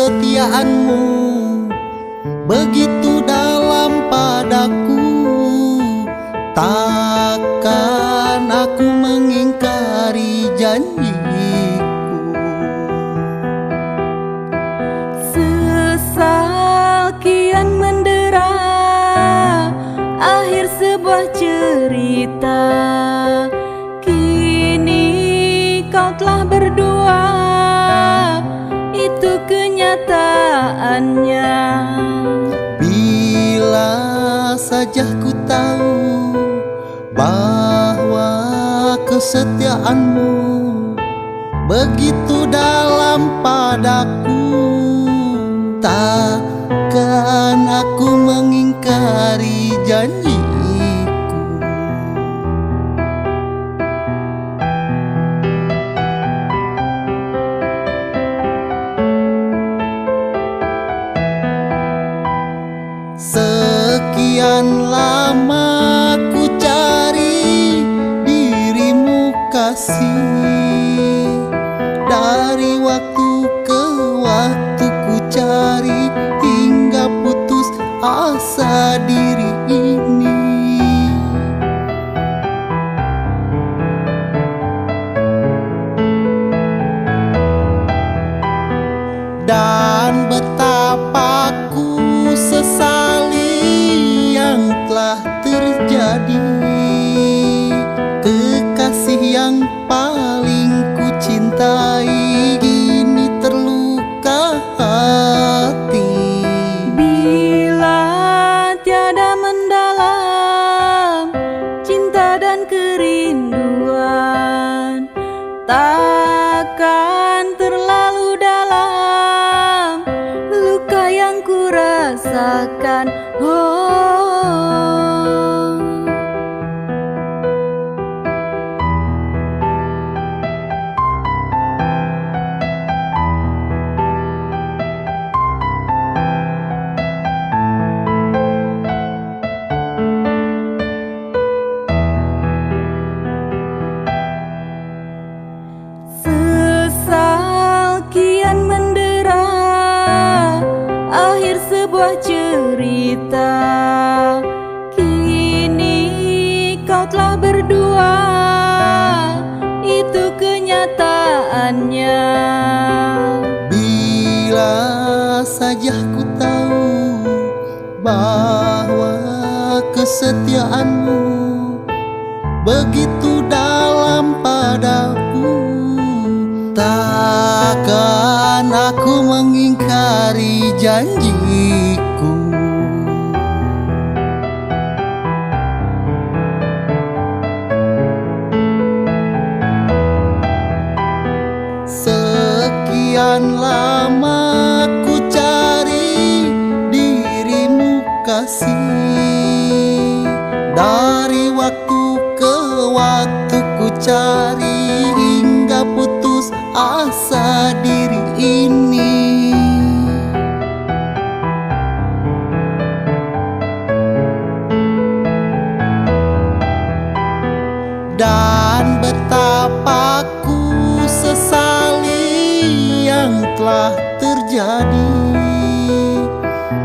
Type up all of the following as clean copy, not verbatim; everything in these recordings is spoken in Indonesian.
kesetiaanmu begitu dalam padaku. Takkan aku mengingkari janjiku. Sesal kian mendera, akhir sebuah cerita. Kini kau telah berdua, itu kenyataannya. Bila saja ku tahu bahwa kesetiaanmu begitu dalam padaku, takkan aku mengingkari janjiku. Sekian lama ku cari dirimu kasih, dari waktu ke waktu ku cari hingga putus asa diri ini. Dan betapa ku sesali yang telah terjadi. Kekasih yang paling ku cintai kini terluka hati. Bila tiada mendalam cinta dan kerinduan, takkan terlalu dalam luka yang ku rasakan. Sesal kian mendera, akhir sebuah cerita. Kini kau telah berdua, itu kenyataannya. Bila saja ku tahu bahwa kesetiaanmu begitu dalam padaku, takkan aku mengingkari janjiku. Sekian lama ku cari dirimu kasih, dari waktu ke waktu ku cari hingga putus asa diri ini. Dan betapa ku sesali yang telah terjadi.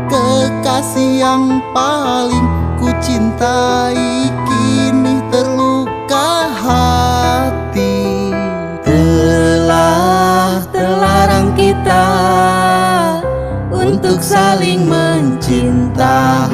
Kekasih yang paling ku cintai kini terluka hati. Telah terlarang kita untuk saling mencinta.